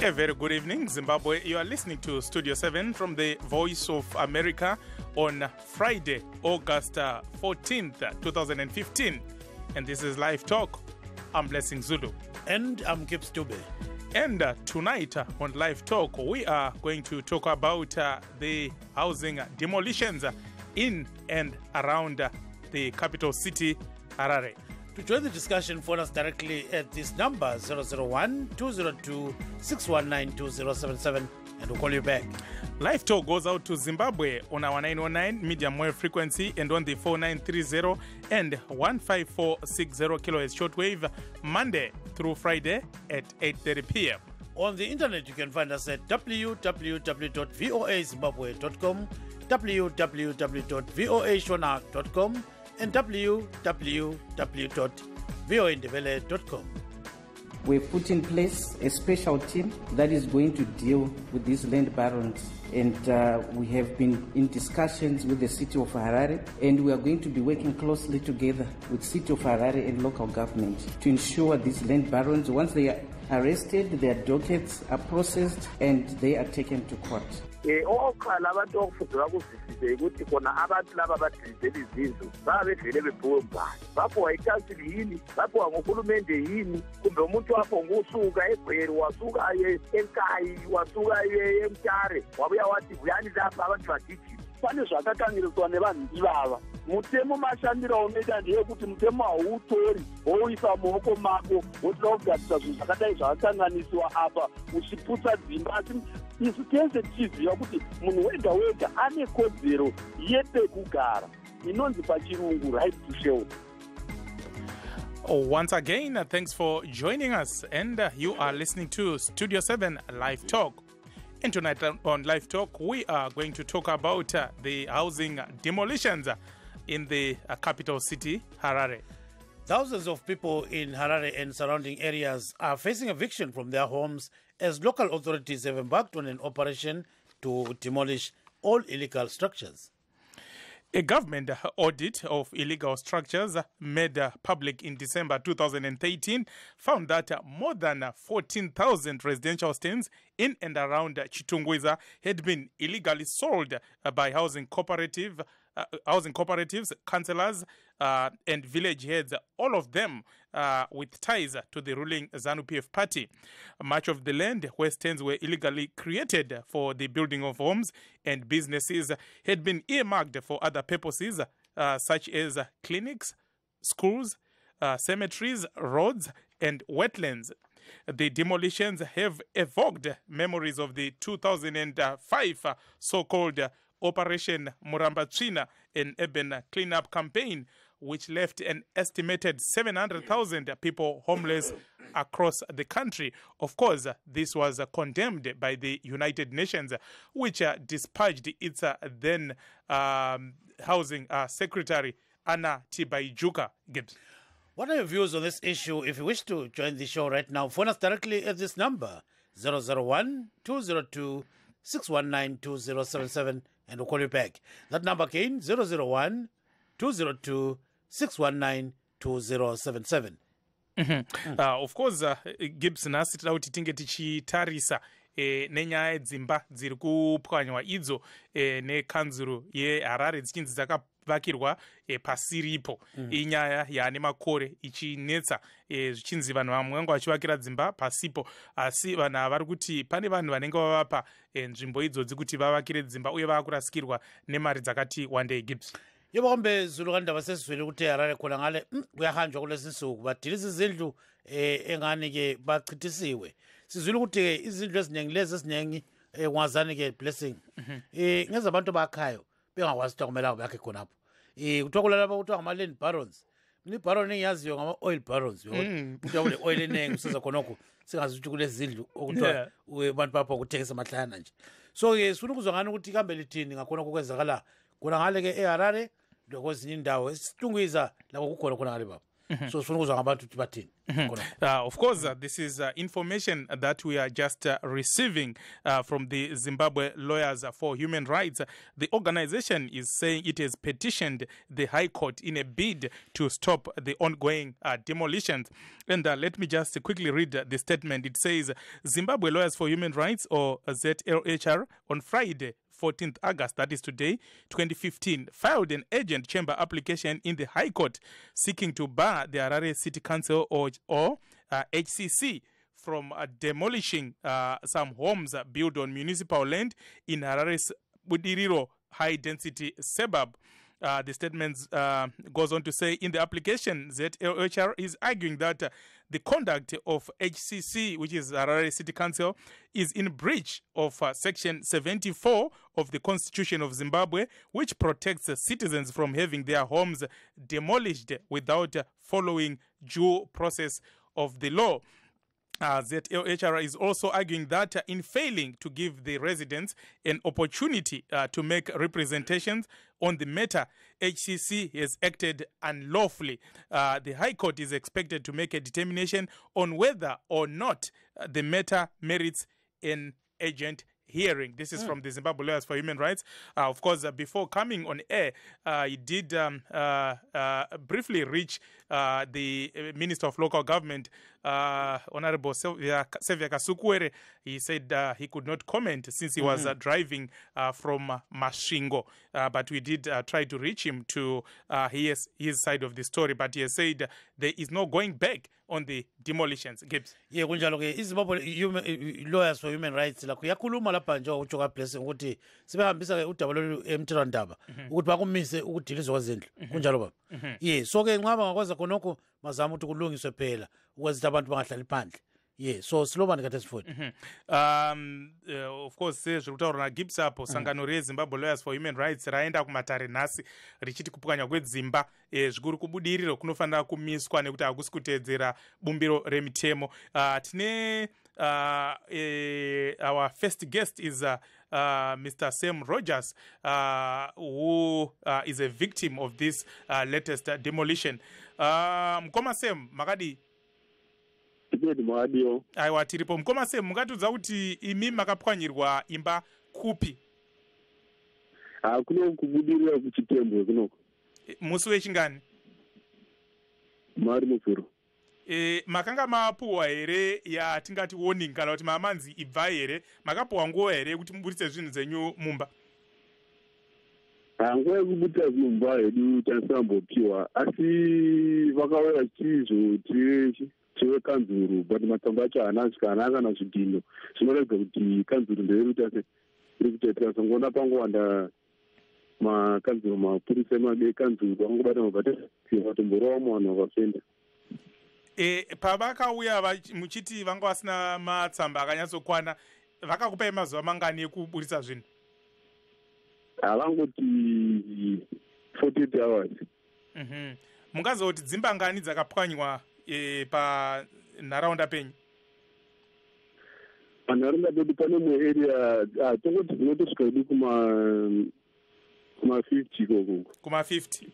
A very good evening, Zimbabwe. You are listening to Studio 7 from the Voice of America on Friday, August 14th, 2015. And this is Live Talk. I'm Blessing Zulu. And I'm Gibbs Dube. And tonight on Live Talk, we are going to talk about the housing demolitions in and around the capital city, Harare. To join the discussion, phone us directly at this number 001-202-619-2077 and we'll call you back. Live Talk goes out to Zimbabwe on our 909 medium wave frequency and on the 4930 and 15460 kilohertz shortwave Monday through Friday at 8:30 p.m. On the internet, you can find us at www.voazimbabwe.com, www.voashona.com, and www.voindebele.com. We've put in place a special team that is going to deal with these land barons, and we have been in discussions with the city of Harare, and we are going to be working closely together with city of Harare and local government to ensure these land barons, once they are arrested, their dockets are processed and they are taken to court. Oqala abantu okufundela kuzisise ukuthi khona abantu laba abadilizela izindlu babevele bebhomba bapho icouncil yini bapho ngohulumende yini kumbe umuntu wapho ngusuka eGqweri wasuka eNkayi wasuka eMtare wabuya wathi uyani lapha abantu badiji pane zvakakangiriswa nevanhu ivava mutemo mashandiro unoita ndeyekuti mutemo hautori woisa muoko mako wotoda kugadzisa zvinhu zvakadai zvakakanganiswa apa uchiputsa dzimba asi isu tese tichiziva kuti munhu wega wega ane kodzero yepekugara inonzi pachirungu right to shelter. Once again, thanks for joining us, and you are listening to Studio 7 Live Talk. And tonight on Live Talk, we are going to talk about the housing demolitions in the capital city, Harare. Thousands of people in Harare and surrounding areas are facing eviction from their homes as local authorities have embarked on an operation to demolish all illegal structures. A government audit of illegal structures made public in December 2013 found that more than 14,000 residential stands in and around Chitungwiza had been illegally sold by housing cooperatives, councillors, and village heads, all of them with ties to the ruling ZANU-PF party. Much of the land where stands were illegally created for the building of homes and businesses had been earmarked for other purposes, such as clinics, schools, cemeteries, roads, and wetlands. The demolitions have evoked memories of the 2005 so-called Operation Murambatsvina, an urban cleanup campaign which left an estimated 700,000 people homeless across the country. Of course, this was condemned by the United Nations, which dispatched its then housing secretary, Anna Tibaijuka. Gibbs. What are your views on this issue? If you wish to join the show right now, phone us directly at this number, 001-202-619-2077, and we'll call you back. That number again, 001-202-619-2077. Of course, Gibbs nasitira kuti tinge tichitarisa nenyaya dzimba dziri kupwanywa idzo nekanzuro yeHarare dzichinzi dzakavakirwa pasiripo. Inyaya yaane makore ichinetsa zvichinzi vanhu vamwe vanga vachivakira dzimba pasipo, asi vanhu ava vari kuti pane vanhu vanenge vavapa nzvimbo idzodzi kuti vavakire dzimba uye vakurasikirwa nemari dzakati wandei. Gibbs. Yebo kambe Zulu kandaba sesizwele ukuthi Harare khona ngale kuyahanjwa kulezi nsuku badilisa izindlu engane ke bachithisiwe. Sizwile ukuthi izindlu eziningi lezi eziningi ngwazani ke Blessing ngeza abantu bakhayo bengakwazi ukuthi kumele bakhe khonapho. Kuthiwa kulapha kuthiwa ngama land barons. Ni baron engiyaziyo ngama oil barons. Kuthiwa kule oil enengi usiza khonokho singazi ukuthi kulezi zindlu okuthiwa abantu bapha ukuthengisa amahlana nje. So ke sifuna ukuzwa ngani ukuthi kambe lithini ngakhona kokwenzakala khona ngale ke eHarare lokwezinye indawo esitungwiza lapho kukhona khona ngale baba. So sifuna ukuzwa ngabantu ukuthi bathini. Of course, this is information that we are just receiving from the Zimbabwe Lawyers for Human Rights. The organization is saying it has petitioned the High Court in a bid to stop the ongoing demolitions. And let me just quickly read the statement. It says, Zimbabwe Lawyers for Human Rights, or ZLHR, on Friday, 14th August, that is today, 2015, filed an urgent chamber application in the High Court seeking to bar the Harare City Council or HCC from demolishing some homes built on municipal land in Harare's Budiriro high-density suburb. The statement goes on to say, in the application, ZLHR is arguing that the conduct of HCC, which is Harare City Council, is in breach of Section 74 of the Constitution of Zimbabwe, which protects citizens from having their homes demolished without following due process of the law. ZLHR is also arguing that in failing to give the residents an opportunity to make representations on the matter, HCC has acted unlawfully. The High Court is expected to make a determination on whether or not the matter merits an urgent hearing. This is from the Zimbabwe Lawyers for Human Rights. Of course, before coming on air, he did briefly reach the Minister of Local Government, Honorable Sevia Kasukwere. He said he could not comment since he was driving from Masvingo, but we did try to reach him to hear his side of the story, but he has said there is no going back on the demolitions. Gibbs. Yeah, kunjalo ke iZimbabwe Lawyers for Human Rights la kuyakhuluma lapha nje utsho ka Blessing ukuthi sibehambisa ke udaba lolu emthethwandaba ukuthi bakumise ukudilizwa kwezindlu kunjalo baba. Yeah, so ke nqaba ngakwaza khonokho mazama ukuthi kulungiswe phela ukwenza abantu bangahlali phandle. Yeah, so slowani kade sifuni. Of course zviri kutaura naGibbs apo sangano reZimbabwe Lawyers for Human Rights raenda kumatare nhasi richiti kupwanya kwedzimba zvikuru kubudiriro kunofanira kumiswa nekuti hakusi kuteedzera bumbiro remitemo. Tine our first guest is Mr. Sam Rogers, who is a victim of this latest demolition. Mkoma Sam, makadi? Aiwa tiripo. Mkoma Sam, mungatiudza kuti imi makapwanyirwa imba kupi? Kuno kubudirira kuchitembo kunoko. Musi wechingani? Mari mufuro. Makanga mapuwa here yatingati warning kana kuti mamanzi ibva here, makapuwa nguva here kuti muburitse zvinhu zenyu mumba? Nguva yekubudisa zvinhu mumba hedu taisambopiwa, asi vakauya chizvo chekanzuru, but matsamba acho haana asvika kana zvidhino zvinoratidza kuti kanzuru ndeyeruta iri kutoitira sangona pangowanda makanzuru mapurisa emadekanzuru angobata mabata vatomborawo vanhu vakafenda. Pavakauya muchiti vanga vasina matsamba akanyatsokwana, vakakupai mazuva mangani ekuburisa zvinhu? Havangoti 48 hours. Mungazoti dzimba ngani dzakapwanywa panharaunda penyu? Panharaunda pedu pane muarea tongoti dzinotosvika idi kuma-50 ikoko. Kuma-50?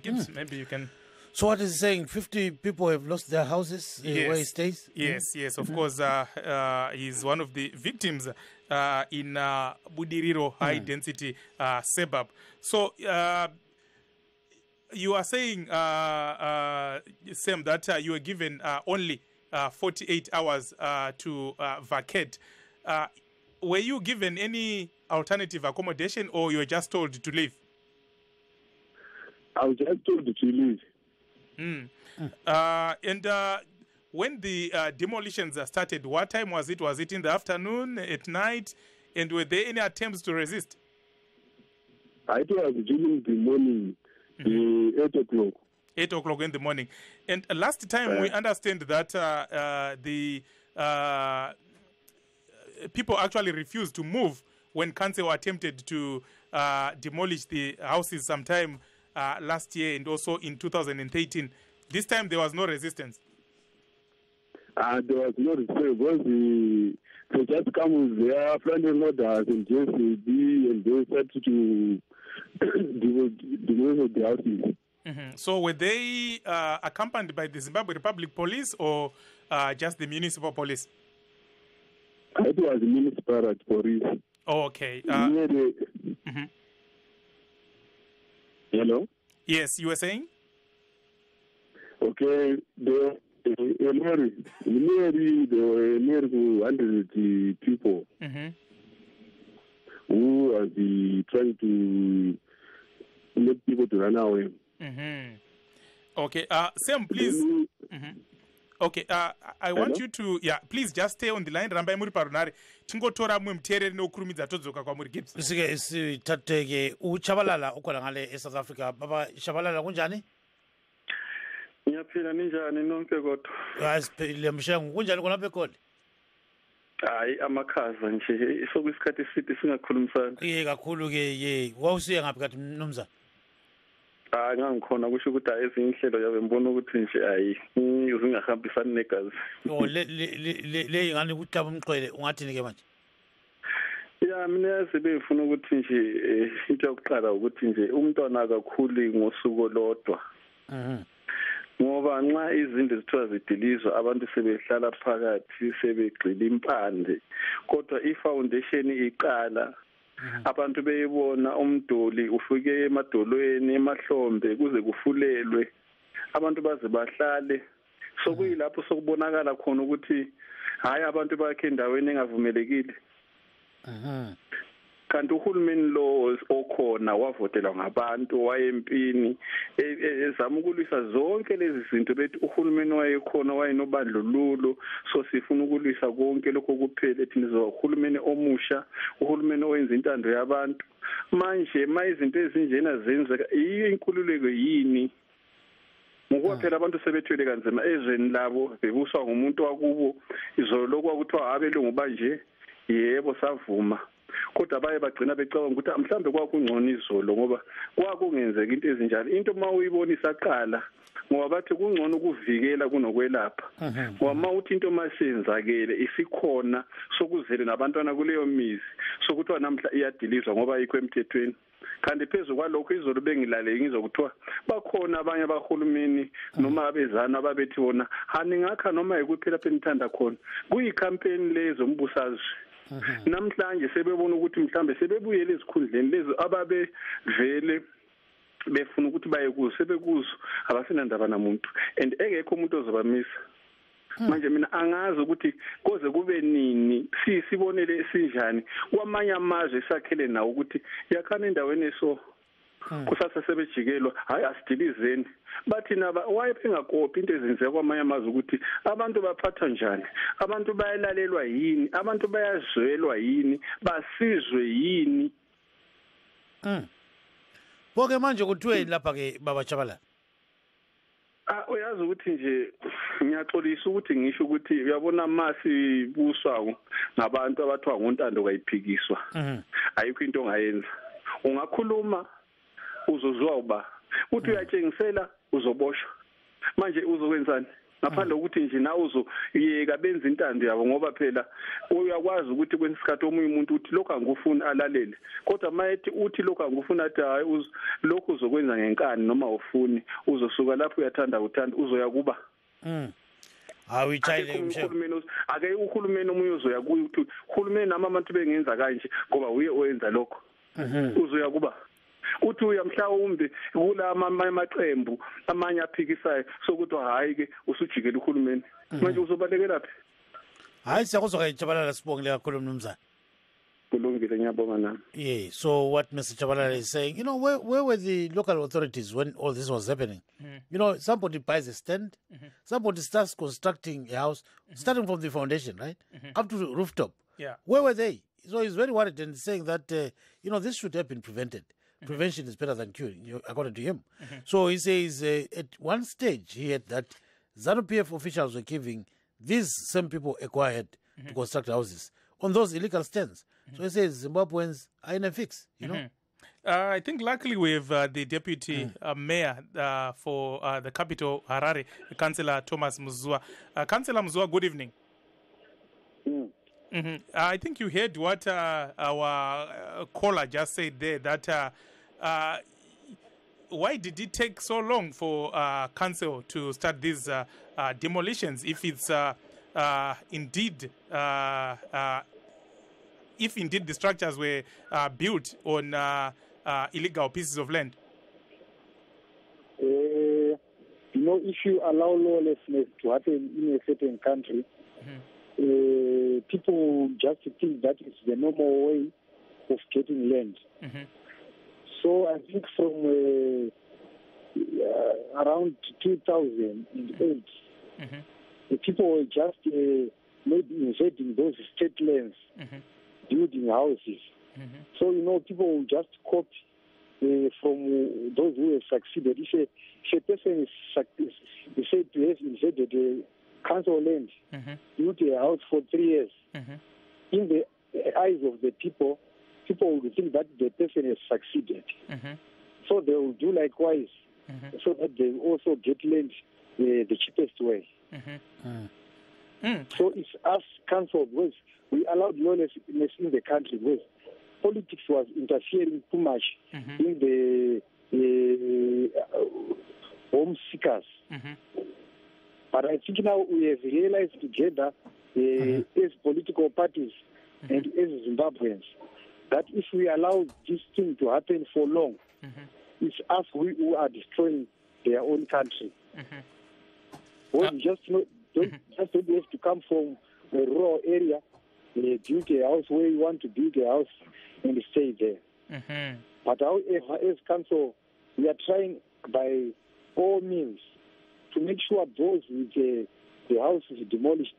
Gibbs, maybe you can... So what is he saying? 50 people have lost their houses where he stays? Yes, of course. He's one of the victims in Budiriro high-density suburb. So you are saying, Sam, that you were given only 48 hours to vacate. Were you given any alternative accommodation, or you were just told to leave? I was just told to leave. And when the demolitions started, what time was it? Was it in the afternoon, at night? And were there any attempts to resist? It was during the morning, 8 o'clock. 8 o'clock in the morning. And last time we understand that the people actually refused to move when council attempted to demolish the houses sometime last year and also in 2013. This time there was no resistance. There was no resistance because they just come with their flying orders and JCB and they started to demolish the houses. So were they accompanied by the Zimbabwe Republic Police or just the municipal police? It was the municipal police. Oh, okay. Hello? Yes, you were saying? Okay, there were nearly 100 people who are trying to make people to run away. Okay, Sam, please. Okay, I want you to, please just stay on the line. Rambai muri parunare. Tingotora mwe mterere nokurumidza todzoka kwamuri Gibbs. Isike isithatheke uChabalala ukhona ngale eSouth Africa. Baba Chabalala kunjani? Ngiyaphila ninjani nonke kodwa? Asiphile mshengu kunjani khona lapha ekhole? Hayi amakhaza nje sokuyisikhathi eside singakhulumisana. Kakhulu ke wawusiye ngaphi kathi mnumzana? Ngangikhona kusho ukuthi ezinye inhlelo yabe ngibona ukuthi nje hayi zingahambisani negazi. Le ngani kuhlaba umqwele ungathini ke manje? Mina yazi befuna ukuthi nje into yokuqala ukuthi nje umntwana akakhuli ngosuku olodwa. Ngoba nxa izinto zithiwa zidilizwa abantu sebehlala phakathi sebegxila impande kodwa ifoundation iqala abantu beyibona umdoli ufike emadolweni emahlombe kuze kufulelwe abantu baze bahlale sokuyilapho sokubonakala khona ukuthi hayi abantu bakhe endaweni engavumelekile. Kanti uhulumeni lo okhona wavotelwa ngabantu wayempini ezama ukulwisa zonke lezi zinto bethi uhulumeni wayekhona wayenobandlululo so sifuna ukulwisa konke lokho kuphela thina zohulumeni omusha uhulumeni owenza intando yabantu manje izinto ezinjena zenzeka inkululeko yini ngoba phela abantu sebethwele kanzima ezweni labo bebuswa ngumuntu wakubo izolo lokho kuthiwa abelungu banje yebo savuma kodwa baye bagcina becabanga ukuthi mhlambe kwakungcono izolo ngoba kwakungenzeka into ezinjalo into mawuyibona isaqala ngoba bathi kungcono ukuvikela kunokwelapha ngoba mawuthi into masenzakele isikhona sokuzele nabantwana kuleyo mizi sokuthiwa namhla iyadilizwa ngoba ayikho emthethweni kanti phezulu kwalokho izolo bengilaleke ngizokuthiwa bakhona abanye abahulumeni noma abezana ababethi bona haningakha noma yikuphela penithanda khona kuyicampaign lezo umbusazwe namhlanje sebebona ukuthi mhlambe sebebuyele ezikhundleni lezo ababe vele befuna ukuthi baye kuzo sebekuzo abasenandaba namuntu and engekho umuntu ozobamisa manje mina angazi ukuthi koze kube nini sibonele sinjani kwamanye amazwe sakhele nawo ukuthi yakhana endaweni eso kusasa sebejikelwa hayi asidilizeni bathi naba wayebengakopi into ezenzeka kwamanye amazwe ukuthi abantu baphathwa njani abantu bayalalelwa yini abantu bayazwelwa yini basizwe yini Bonke manje kuthiwe lapha ke baba Chabalala uyazi ukuthi nje ngiyaxolisa ukuthi ngisho ukuthi uyabona masi buswayo ngabantu abathiwa ngontando kayiphikiswa ayikho into ongayenza ungakhuluma uzozwa uba uthi uyatshengisela uzoboshwa manje uzokwenzani ngaphandle ukuthi nje nawe uzoyeka benza intando yabo ngoba phela uyakwazi ukuthi kwesikhathi omunye umuntu uthi lokho angufuni alalele kodwa mayethi uthi lokho angufuni athi hayi lokho uzokwenza ngenkani noma ufuni uzosuka lapho uyathanda uthanda uzoya kuba awuyitshayile mshebo ake uhulumeni omunye uzoya kuthi uhulumeni nama abantu bengenza kanje ngoba uye oyenza lokho uzoya kuba uthi uyamhlawumbe kulama amaqembu amanye aphikisayo sokuthi hayi ke usujikela uhulumeni manje uzobalekela phi hayi siyakuzwa Chabalala sibongile kakhulu mnumzana kulungile ngiyabonga nami so what Mr. Chabalala is saying, you know, where were the local authorities when all this was happening? You know, somebody buys a stand, somebody starts constructing a house, starting from the foundation, right, up to the rooftop. Where were they? So he's very worried and saying that you know, this should have been prevented. Prevention is better than cure, according to him. So he says at one stage he had that ZANU-PF officials were giving these same people a go-ahead to construct houses on those illegal stands. So he says Zimbabweans are in a fix, you know. I think luckily we have the deputy mayor for the capital, Harare, Councillor Thomas Muzua. Councillor Muzua, good evening. I think you heard what our caller just said there, that why did it take so long for council to start these demolitions if it's indeed the structures were built on illegal pieces of land? If you allow lawlessness to happen in a certain country, people just think that it's the normal way of getting land. So I think from around 2008, the people were just maybe invading those state lands, building houses. So, people will just copy from those who have succeeded. If a person is said to have invaded a council land, built a house for 3 years, in the eyes of the people will think that the person has succeeded. So they will do likewise, so that they also get land the cheapest way. So it's us, council, because we allowed lawlessness in the country, because politics was interfering too much in the home seekers. But I think now we have realized together as political parties and as Zimbabweans that if we allow this thing to happen for long, it's us who are destroying their own country. Well, just don't have to come from a rural area, build a house where you want to build a house and stay there. But however, as council, we are trying by all means to make sure those with the houses demolished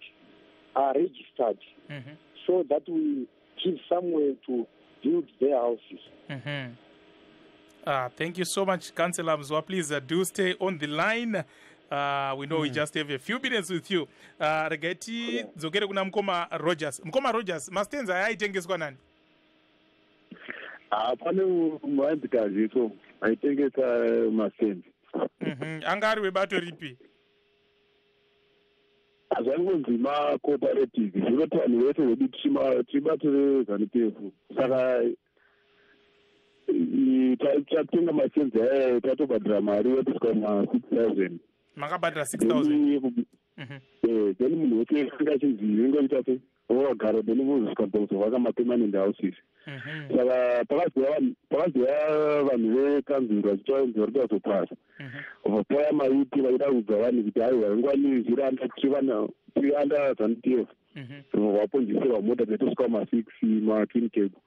are registered, so that we give somewhere to build their houses. Thank you so much, Councillor Mzwa. Please do stay on the line. We know we just have a few minutes with you. Regati dzokere kuna Mkoma Rogers. Mkoma Rogers, mastenza yaitengeswa nani? Pane muhandikazi so aitengesa mastenza. Angari webato ripi? Azangonzima cooperative. Zvinoti vanhu vese vedu tibatire ZANU-PF. Saka tatenga mastenza aya tatobhadhira mari yakusvika ma6,000. Makabhadhira 6,000. Then munhu wese asingachizivi ngoita sei wakagara then vozosvika pakuzovaga ma-permanent houses. Saka pakaziva vanhu vekanzuro vachitaura kuti vazopasa vapaya maiti vaida kudza vanhu kuti aiwa ingwani zviranda tianda ZANU-PF vaponjeserwa mota dzetosvika ma6 ma-twin cable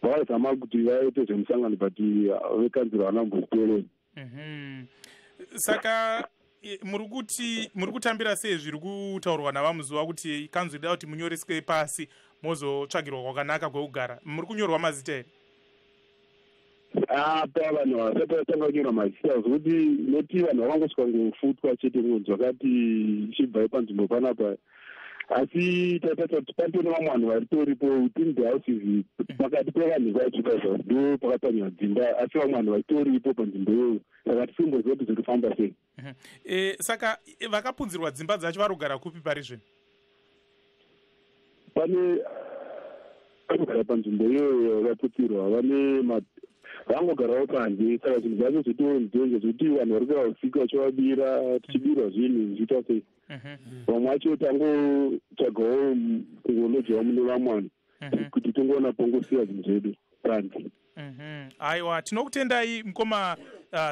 vakazama kuti vaite zvemusangano but vekanzuro vanambozitoereni. Saka muri kutambira sei zviri kutaurwa navamuzuva kuti kanzuro ida kuti munyoreswe pasi mozotsvagirwa kwakanaka kwekugara? Muri kunyorwa mazita here? Pa vanhu vasati vatanga kunyora mazita zvokuti noti vanhu vakangosvika ngofutwa chete ngonzi vakati chibva panzvimbo panapa, asi patone vamwe vanhu varitoripo within the houses pakati pevanhu vachipa ndo pakapanywa dzimba, asi vamwe vanhu varitoripo panzvimbo iyoyo. Saka tisimbo zedu zviri kufamba sei. Saka vakapunzirwa dzimba dzacho vari kugara kupi pari zvino? Pane vanogara panzvimbo iyoyo vakaputirwa vangogarawo panze. Saka zvinhu zvacho zvitoonzonje zvokuti vanhu vari kuva usiku vachovabira tichibirwa zvinhu zviita sei. Vamwe vacho tangotsvagawo kungonodyiwa mune vamwe vanhu kuti tongoona pongosiya zvinhu zvedu panze. Aiwa, tinokutendai Mkoma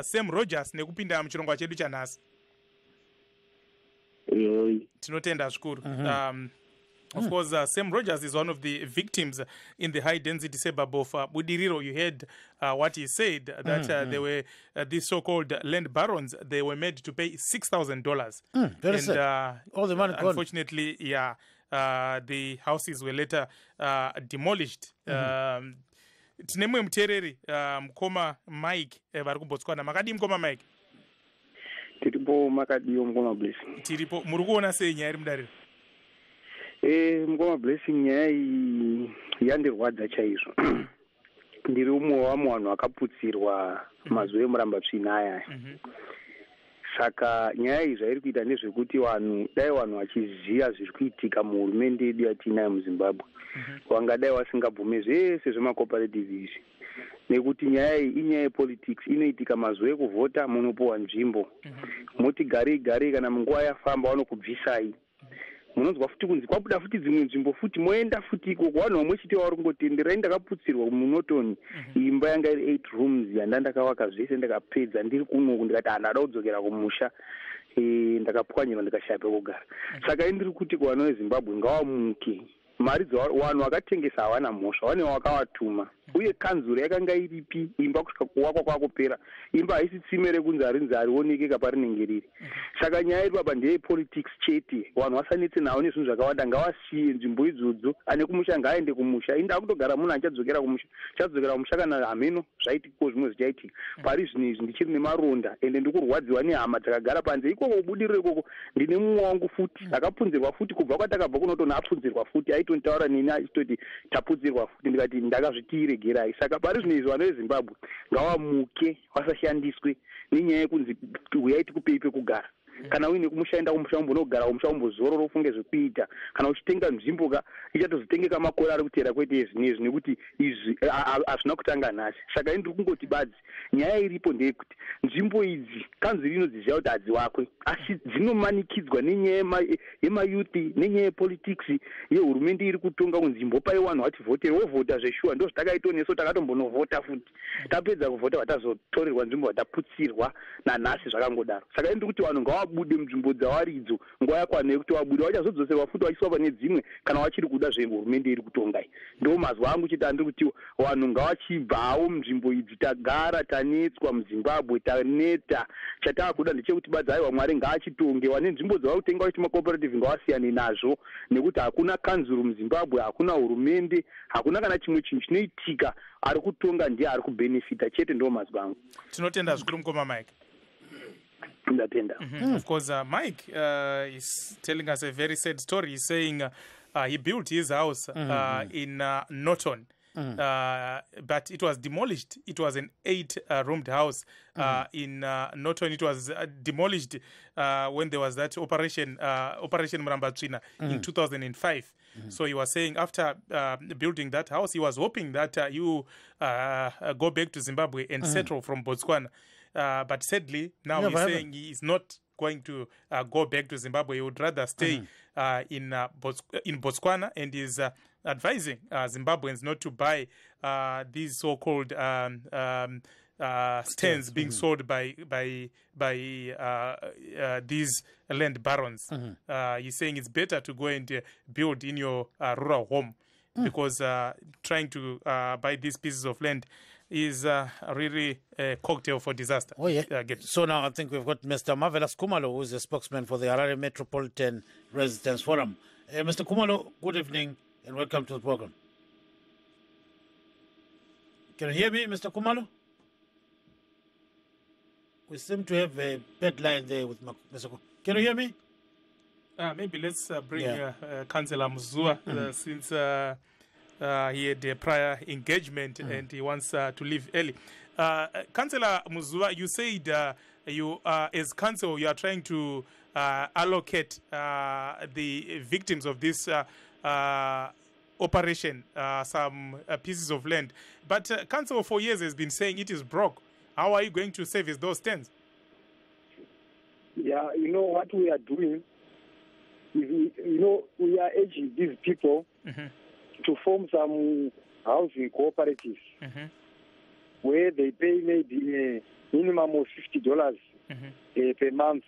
Sam Rogers nekupinda muchirongwa chedu chanhasi. Tinotenda zvikuru. Of course, Sam Rogers is one of the victims in the high-density suburb of Budiriro. You heard what he said, that they were these so-called land barons. They were made to pay $6,000. And all the money gone. Unfortunately, the houses were later demolished. Tinemwe mutereri Mkoma Mike vari kuBotswana. Makadi Mkoma Mike? Tiripo makadiyo Mkoma Blessing. Tiripo. Muri kuona sei nyaya iri mudariro? Mkoma Blessing nyaya iyi yandirwadza chaizvo. Ndiri umwe wamwe vanhu vakaputsirwa mazuva emuramba-tsvina aya. Saka nyaya iyi zvairi kuita ndezvekuti dai vanhu vachiziva zviri kuitika muhurumende yedu yatinayo muZimbabwe, vangadai vasingabvume zvese zvemacooperative izvi. nekuti nyaya iyi inyaya yepolitics inoitika mazuva ekuvhota munopuwa nzvimbo moti garei kana munguva yafamba vanokubvisai munonzwa futi kunzi kwabuda futi dzimwe nzvimbo futi moenda futi ikoko vanhu vamwe chete vari kungotenderai ndakaputsirwa munotoni imba yanga iri 8 rooms yanda ndakavaka zvese ndakapedza ndiri kunoku ndikati handada kudzokera kumusha ndakapwanyirwa ndikashaya pekugara saka indiri kuti kuvanhu vezimbabwe ngavamuke mari vanhu vakatengesa havana mhosva vane vakavatuma uye kanzuro yakanga iripi imba kusvika kuwakwa kwakupera imba haisi tsime rekunzi harinzi harioneke kaparinenge riri saka nyaya iri baba ndeyepolitics chete vanhu vasanetse navo nezvinhu zvakawanda ngavasiye nzvimbo idzodzo ane kumusha ngaaende kumusha inda kutogara munhu achadzokera kumusha kana hameno zvaitikiko zvimwe zvichaitika pari zvino izvi ndichiri nemaronda ende ndikurwadziwa nehama dzakagara panze ikoko kubudiriro ikoko ndine mumwe wangu futi akapunzirwa futi kubva kwatakabva kunotoni apunzirwa futi aitonitaura neni achitoti tapunzirwa futi ndikati ndakazvitiiregerai saka pari zvino izvi vanhu vezimbabwe ngavamuke vasashandiswe nenyaya yekunzi uyai tikupei pekugara kana uine kumushaenda kumusha umbonogara kumusha umbozorora ufunge zvekuita kana uchitenga nzvimbo ka ichatozotengeka makore ari kuteera kwete zvinezvi nekuti izvi hazvina kutanga nhasi saka indiri kungoti badzi nyaya iripo ndeyekuti nzvimbo idzi kanzuri inodziziva kuti hadziwakwe asi dzinomanikidzwa nenyaya yemayuthi nenyaya yepolitics yehurumende iri kutonga kunzi imbopai vanhu vati vhotere wovhota zveshuwa ndo zvitakaitoneso takatombonovhota futi tapedza kuvhota vatazotorerwa nzvimbo vataputsirwa nanhasi zvakangodaro saka indiri kuti vanhu ngavabude munzvimbo dzawaridzo nguva yakwana yekuti vabude vachazodzoserwa futi vachiswa pane dzimwe kana vachiri kuda zvehurumende iri kutongai ndo mazwa angu chete andiri kuti vanhu ngavachibvawo munzvimbo idzi tagara tanetswa muzimbabwe taneta chataakuda ndechekuti badza aiwa mwari ngaachitonge vane nzvimbo dzavari kutenga vaiti macooperative ngavasiyane nazvo nekuti hakuna kanzuro muzimbabwe hakuna hurumende hakuna kana chimwe chinhu chinoitika ari kutonga ndiye ari kubhenefita chete ndo mazwa angu tinotenda zvikuru mukoma Mike. Of course, Mike is telling us a very sad story. He's saying he built his house in Norton, but it was demolished. It was an 8-roomed house in Norton. It was demolished when there was that Operation Murambatsvina in 2005. So he was saying after building that house, he was hoping that you go back to Zimbabwe and settle from Botswana. But sadly, now he's saying he is not going to go back to Zimbabwe. He would rather stay in Botswana, and is advising Zimbabweans not to buy these so-called stands being sold by these land barons. He's saying it's better to go and build in your rural home because trying to buy these pieces of land is really a cocktail for disaster. Oh, yeah. So now I think we've got Mr. Marvelous Kumalo, who is a spokesman for the Harare Metropolitan Residents Forum. Mr. Kumalo, good evening and welcome to the program. Can you hear me, Mr. Kumalo? We seem to have a bad line there with Mr. Kumalo. Can you hear me? Maybe let's bring Councillor Muzua since he had a prior engagement and he wants to leave early. Councillor Muzua, you said you, as council, you are trying to allocate the victims of this operation some pieces of land. But council for years has been saying it is broke. How are you going to service those stands? Yeah, you know what we are doing is, we are urging these people to form some housing cooperatives where they pay maybe a minimum of $50 per month.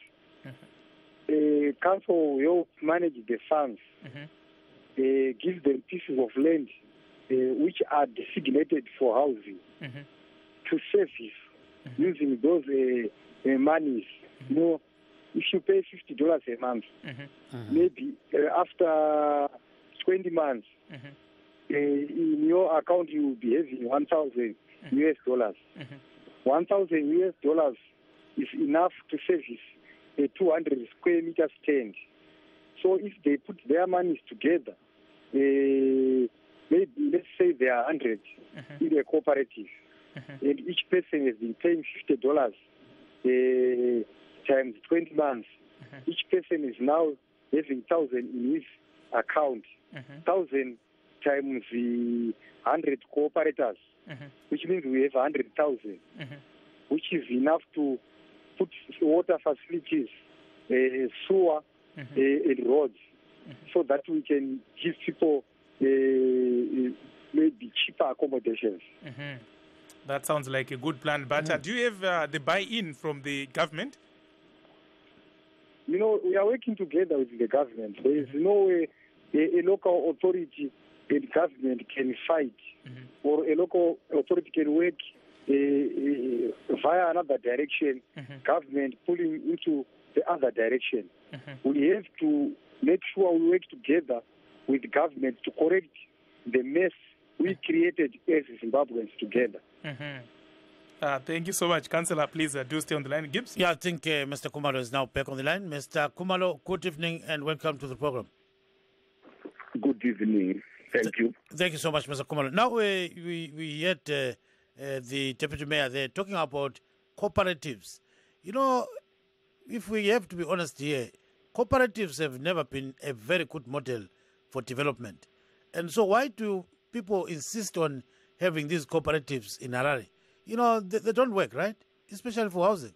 Council will manage the funds, give them pieces of land which are designated for housing to service using those monies. You know, if you pay $50 a month, maybe after 20 months, in your account you will be having $1,000 US. $1,000 US is enough to service a 200 square meter stand. So if they put their monies together, maybe let's say there are 100 in a cooperative, and each person has been paying $50 times 20 months. Each person is now having 1,000 in his account. 1,000 times the 100 cooperators, which means we have 100,000, which is enough to put water facilities, sewer, and roads, so that we can give people maybe cheaper accommodations. That sounds like a good plan. But do you have the buy-in from the government? You know, we are working together with the government. There is no way a local authority and government can fight, or a local authority can work via another direction, government pulling into the other direction. We have to make sure we work together with the government to correct the mess we created as Zimbabweans together. Thank you so much. Councillor, please do stay on the line. Gibbs? Yeah, I think Mr. Kumalo is now back on the line. Mr. Kumalo, good evening and welcome to the program. Good evening. Thank you. Thank you so much, Mr. Kumalo. Now we had the Deputy Mayor there talking about cooperatives. You know, if we have to be honest here, cooperatives have never been a very good model for development. And so why do people insist on having these cooperatives in Harare? You know, they don't work, right? Especially for housing.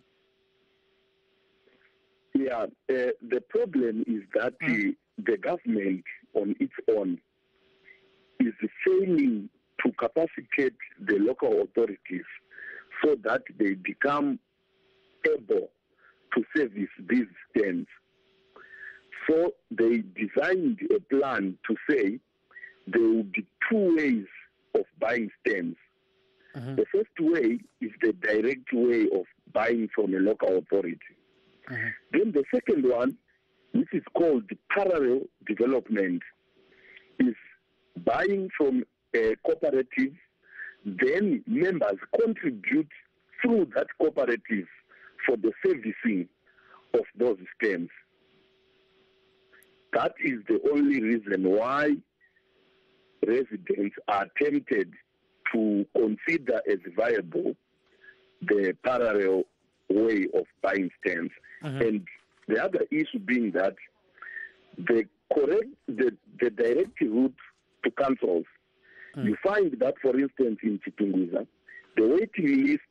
Yeah, the problem is that the government on its own is failing to capacitate the local authorities so that they become able to service these stands. So they designed a plan to say there will be two ways of buying stands. The first way is the direct way of buying from a local authority. Then the second one, which is called the parallel development, is buying from a cooperative, then members contribute through that cooperative for the servicing of those stands. That is the only reason why residents are tempted to consider as viable the parallel way of buying stands. And the other issue being that the direct route to councils, you find that, for instance, in Chitunguza, the waiting list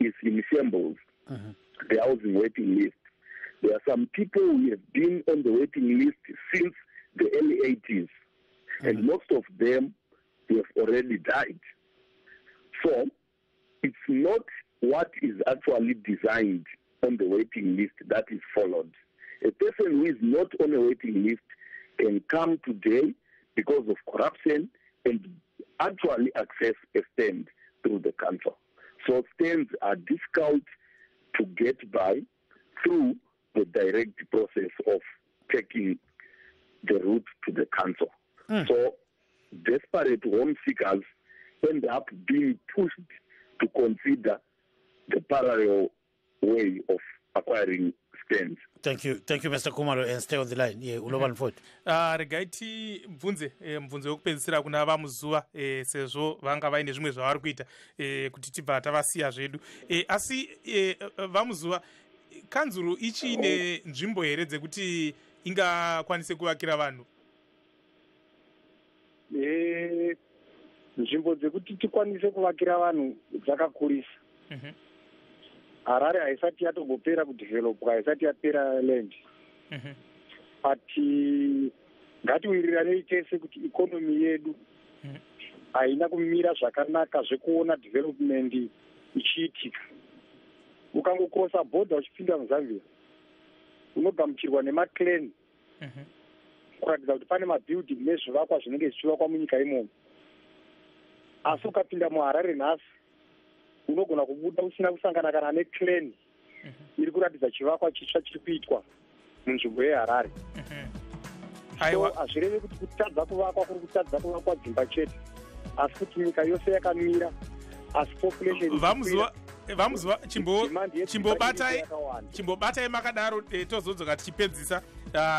is in shambles, the housing waiting list. There are some people who have been on the waiting list since the early 80s, and most of them have already died. So it's not what is actually designed on the waiting list that is followed. A person who is not on a waiting list can come today because of corruption and actually access a stand through the council. So stands are difficult to get by through the direct process of taking the route to the council. So desperate home seekers end up being pushed to consider the parallel way of acquiring stands. Thank you, Mr. Kumalo, and stay on the line. Yeah, Uloban Fort. Regaiti mvunze wekupedzisira kuna vamuzuva sezvo vanga vaine zvimwe zvavari kuita kuti tibva tavasiya zvedu asi vamuzuva kanzuru ichiine nzvimbo here dzekuti ingakwanise kuvakira vanhu? Nzvimbo dzekuti tikwanise kuvakira vanhu dzakakurisa. Harare haisati yatogopera kudevelopwa, haisati yapera land. But ngatiwiriranei tese kuti ikonomi yedu haina kumira zvakanaka zvekuona development ichiitika. Ukangokrosa border uchipinda muZambia unogamuchirwa nemaclan kuratidza kuti pane mabuilding nezvivakwa zvinenge zvichivakwa munyika imomo. Asi ukapinda muHarare nhasi unogona kubuda usina kusangana kana neclan iri kuratidza chivakwa chitsva chiri kuitwa munzvimbo yeHarare. So hazvireve kuti kutadza kuvakwa kuri kutadza kuvakwa dzimba chete, asi kuti nyika yose yakamira, asi population vamuzwa chimbobatai makadaro tozodzoka tichipedzisa.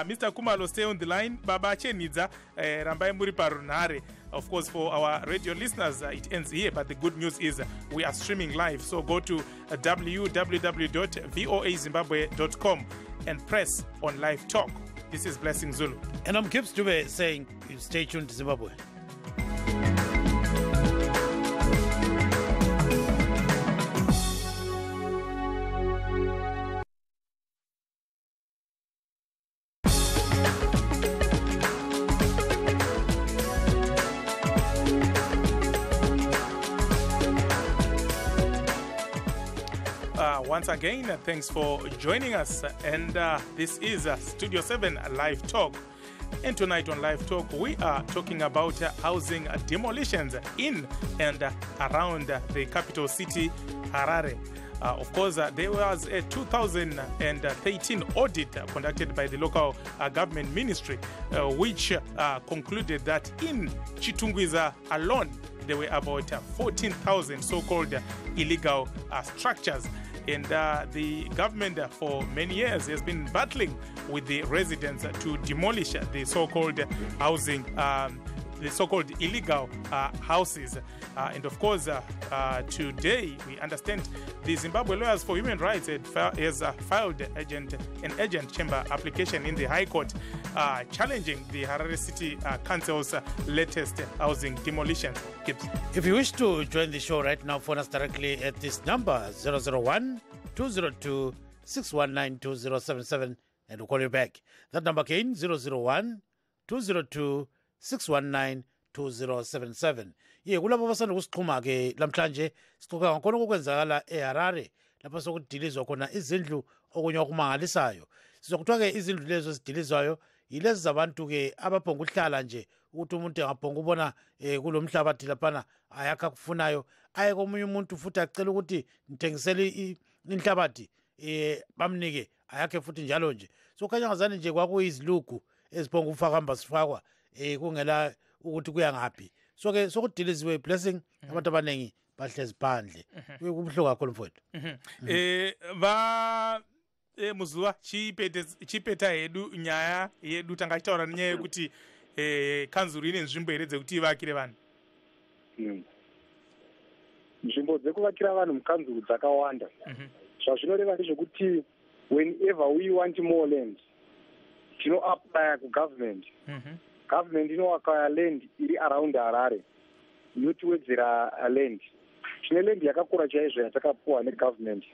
Mr. Kumalo, stay on the line. Baba Chenidza, rambai muri parunare. Of course, for our radio listeners, it ends here, but the good news is we are streaming live. So go to www.voazimbabwe.com and press on LiveTalk. This is Blessing Zulu. And I'm Gibbs Dube saying, stay tuned to Zimbabwe. Once again, thanks for joining us. And this is Studio 7 Live Talk. And tonight on Live Talk, we are talking about housing demolitions in and around the capital city, Harare. Of course, there was a 2013 audit conducted by the local government ministry, which concluded that in Chitungwiza alone, there were about 14,000 so-called illegal structures. And the government for many years has been battling with the residents to demolish the so-called housing, the so-called illegal houses. And of course, today we understand the Zimbabwe Lawyers for Human Rights has filed an urgent chamber application in the High Court challenging the Harare City Council's latest housing demolition. If you wish to join the show right now, phone us directly at this number 001-202-619-2077 and we'll call you back. That number again 001-202-619-2077. Ye kulapho basanda kusiqhuma ke lamhlanje sixoxa ngakhona okwenzakala eHarare lapho sokudilizwa khona izindlu okunye okumangalisayo. Sizokuthiwa ke izindlu lezo zidilizwayo yilezi zabantu ke ababhonga ukuhlala nje ukuthi umuntu engabhonga ubona kulomhlabathi laphana ayakha kufunayo aye komunye umuntu futhi acela ukuthi ngithengisele inhlabathi bamnike ayakhe futhi njalo nje. So khanya ngazani nje kwakuyizilugu ezibhonga ukufaka sifakwa kungela ukuthi kuya ngaphi. So ke sokudiliziwe blessing abantu abanengi bahlezi phandle. Kubhlungu kakhulu mfowethu. Va muzwa chipeta yedu nyaya yedu tangachitaura nyaya yekuti kanzuru ine nzvimbo here dzekuti ivakire vanhu. Nzvimbo dzekuvakira vanhu mukanzuru dzakawanda. Zvazvinoreva ndezvekuti whenever we want more land tinoapply kugovernment. Government inoacquire land iri around Harare inotiwedzera land. Tine land yakakura chaizvo yatakapuwa negovernment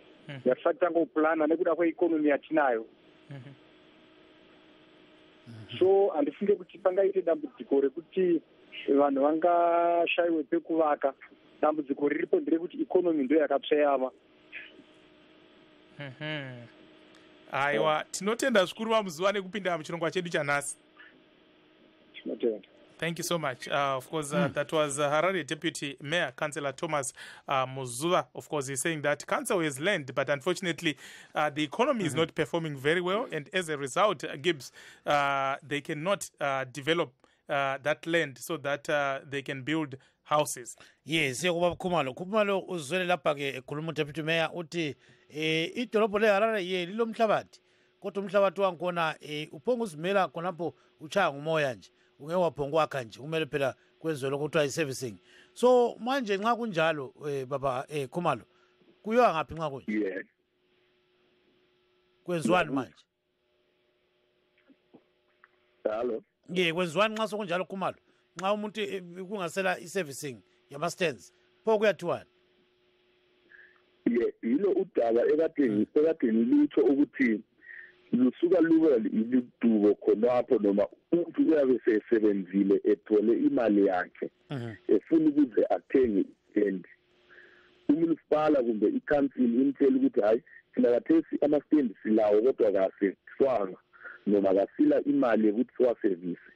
yatisati tangoplana nekuda kweikonomi yatinayo. So handifunge kuti pangaite dambudziko rekuti vanhu vangashayiwe pekuvaka. Dambudziko riripo nderekuti ikonomi ndo yakapseyama. Aiwa, tinotenda zvikuru vamuzuva nekupinda muchirongwa chedu chanhasi. Thank you so much. Of course, that was Harare Deputy Mayor, Councillor Thomas Muzuva. Of course, he's saying that council has learned, but unfortunately, the economy is not performing very well. And as a result, Gibbs, they cannot develop that land so that they can build houses. Yes, Kumalo uzwele lapha ke ekhuluma Deputy Mayor uthi idolobho leHarare ye lilo mhlabathi. Kodwa umhlabathi wankona uphonga uzimela khonapho uchaya ngumoya nje. Unge waphonga wakha nje kumele phela kwenziwe lokuthiwa i-servicing. So manje nxa kunjalo baba Khumalo kuyiwa ngaphi nxa kunje? Yeah. Kwenziwani manje? Hello. Kwenziwani nxa sokunjalo Khumalo? Nxa umuntu kungasela i-servicing yama-stands pho kuyathiwani? Yilo udaba ekadeni litho ukuthi lusuka lube lidubo khonapho noma umuntu uyabe sesebenzile ethole imali yakhe efuna ukuze athenge istand. Umunisipala kumbe i-council imtshela ukuthi hayi thina kathesi ama-stand silawo kodwa kasiswanga noma kasila imali yokuthi siwasevise.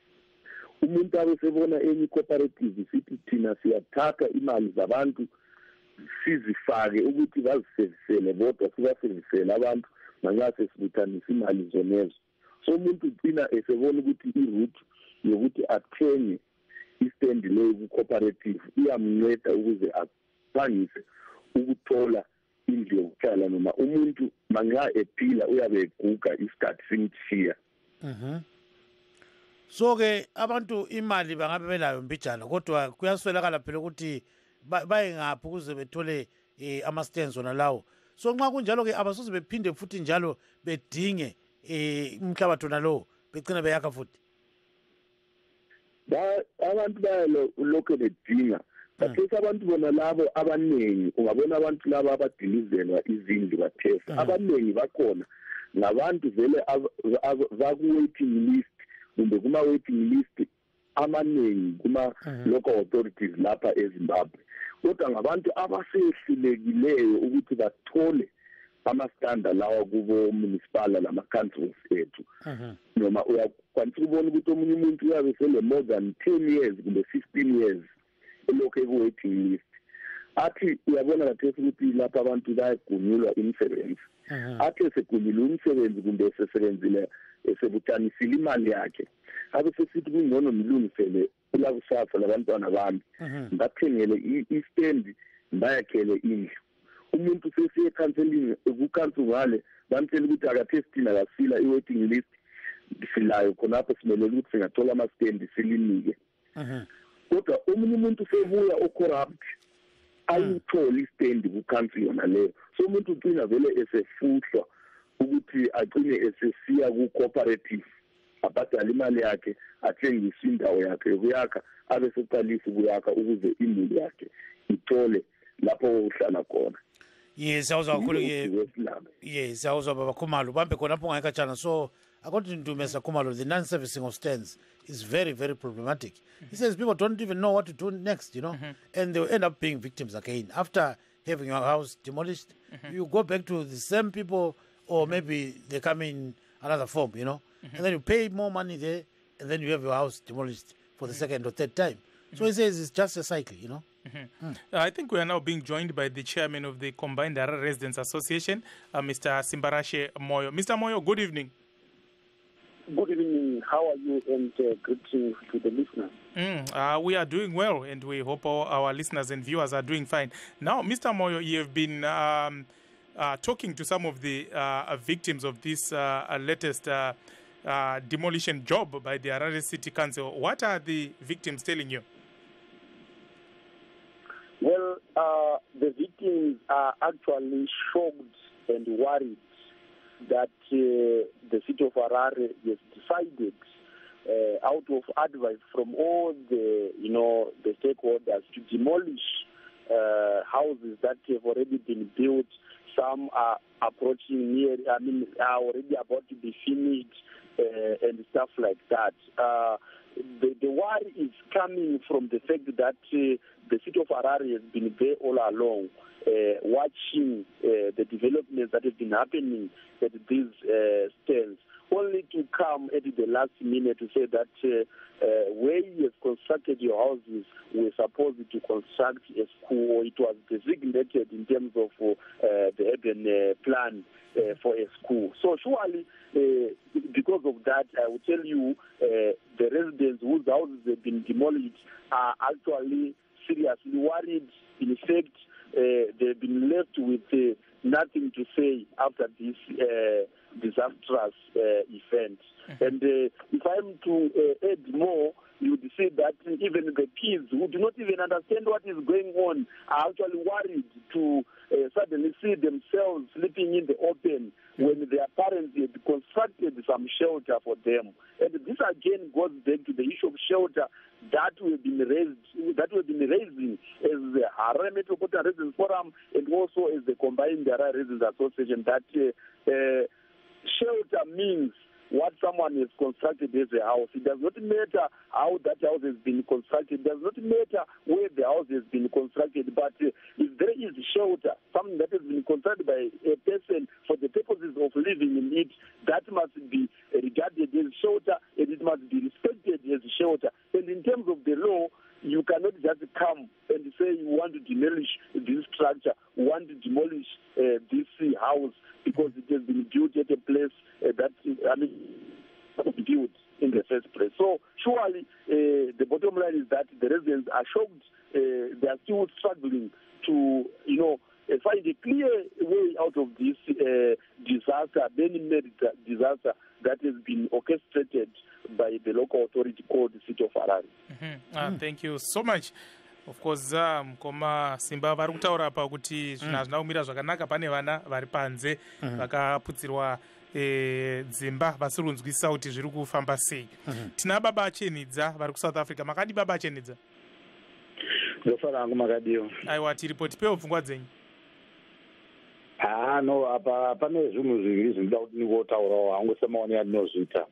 Umuntu abe sebona enye cooperative sithi thina siyathatha imali zabantu sizifake ukuthi bazisevisele bodwa sibasevisele abantu manje sesibuthanisa imali zonezo. So umuntu ucina esebona ukuthi iroute yokuthi athenge istand leyo ku-cooperative iyamnceda ukuze aphangise ukuthola indlu yokuhlala noma umuntu manga ephila uyabe eguga isikhathi simthiya. So ke abantu imali bangabe belayo mbijana kodwa kuyaswelakala phela ukuthi bayengaphi ukuze bethole ama-stands wona lawo. So nxa kunjalo ke abasoze bephinde futhi njalo bedinge umhlabathi wona lowo begcina beyakha futhi. Abantu bayalokho bedinga. Kathesi abantu bona labo abanengi ungabona abantu labo abadilizelwa izindlu kathesi abanengi bakhona ngabantu vele vaku-waiting list kumbe kuma-waiting list amaningi kuma-local authorities lapha eZimbabwe. Kodwa ngabantu abasehlulekileyo ukuthi bathole amastanda lawa kubo municipal lama-councils ethu noma uyakwanisa ukubona ukuthi omunye umuntu uyabe sele more than 10 years kumbe 15 years elokhu eku-waiting list. Athi uyabona kathesi ukuthi lapha abantu bayagunyulwa imisebenzi. Athi esegunyulwe umsebenzi kumbe esesebenzile esebutanisile imali yakhe, abe sesithi kungcono ngilungisele ulakusasa labantwana bami, ngathengele i-stand bayakhele indlu. Umuntu sesiye counseling ku-council ngale bamtshela ukuthi akathesi thina kasila i-waiting list silayo khonapho simelele ukuthi singathola ama-stand silinike. Kodwa omunye umuntu sebuya o-corrupt ayithole i-stand ku-council yona leyo, so umuntu ugcina vele esefuhlwa ukuthi agcine esesiya ku-cooperative abhadala imali yakhe athengise indawo yakhe yokuyakha abe seqalisa ukuyakha ukuze imuli yakhe ithole lapho uhlala khona. Yes, awuzwa kakhulu ke. Yes, awuzwa baba Khumalo bambe khonapho ngayikhatshana. So according to Mr. Khumalo, the non-servicing of stands is very, very problematic. He says people don't even know what to do next, and they'll end up being victims again. After having your house demolished, you go back to the same people, or maybe they come in another form, and then you pay more money there, and then you have your house demolished for the second or third time. So he says it's just a cycle, I think we are now being joined by the chairman of the Combined Harare Residents Association, Mr. Simbarashe Moyo. Mr. Moyo, good evening. Good evening. How are you? And greetings to the listeners. We are doing well, and we hope all our listeners and viewers are doing fine. Now, Mr. Moyo, you have been talking to some of the victims of this latest demolition job by the Harare City Council. What are the victims telling you? Well, the victims are actually shocked and worried that the city of Harare has decided, out of advice from all the stakeholders, to demolish houses that have already been built. Some are approaching are already about to be finished and stuff like that. The worry is coming from the fact that the city of Harare has been there all along, watching the developments that have been happening at these stands, only to come at the last minute to say that where you have constructed your houses, we're supposed to construct a school, or it was designated in terms of the urban plan for a school. So surely, because of that, I will tell you, the residents whose houses have been demolished are actually seriously worried. In fact, they've been left with nothing to say after this disastrous event. And if I'm to add more, you would see that even the kids who do not even understand what is going on are actually worried to suddenly see themselves sleeping in the open when their parents had constructed some shelter for them. And this again goes back to the issue of shelter that we've been raising as the Harare Metropolitan Residents Forum and also as the Combined Harare Residents Association, that shelter means what someone has constructed as a house. It does not matter how that house has been constructed. It does not matter where the house has been constructed. But if there is shelter, something that has been constructed by a person for the purposes of living in it, that must be regarded as shelter, and it must be respected as shelter. And in terms of the law, you cannot just come and say you want to demolish this structure, you want to demolish this house because it has been built at a place built in the first place. So surely the bottom line is that the residents are shocked. They are still struggling to, find a clear way out of this disaster, many-made disaster that has been orchestrated by the local authority called the city of Harare. Thank you so much. Of course, koma Simba vari kutaura apa kuti zvinhu hazvina kumira zvakanaka. Pane vana vari panze vakaputsirwa dzimba vasiri kunzwisisa kuti zviri kufamba sei. Tina baba achenidza vari kuSouth Africa. Makadi baba achenidza? Rofa rangu makadiyo. Aiwa, tiripo tipewo pfungwa dzenyu. No, apa pane zvinhu zviviri zvinoda kuti ndingotaurawo, hangu semaoni andinozviita.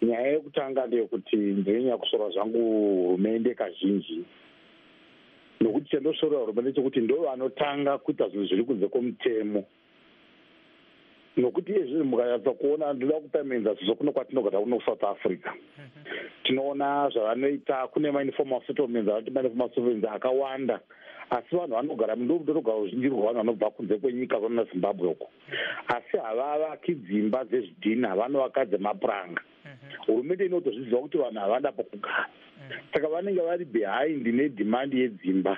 Nyaya yekutanga ndeyekuti ndinonyanya kusora zvangu hurumende kazhinji, nokuti chandosora hurumende chekuti ndo vanotanga kuita zvinhu zviri kunze kwomutemo nokuti izvi mukanyatsa kuona ndoda kutamidza zvizokuno kwatinogara kuno South Africa tinoona zvavanoita kune ma-informal settlements avati ma-informal settlements akawanda asi vanhu vanogara ndorugara ruzhinji rwavanhu vanobva kunze kwenyika kuna Zimbabwe uko asi havavaki dzimba dzezvidhina vanovaka dzemapuranga hurumende inotozviziva kuti vanhu havada pokugara saka vanenge vari behind nedhimandi yedzimba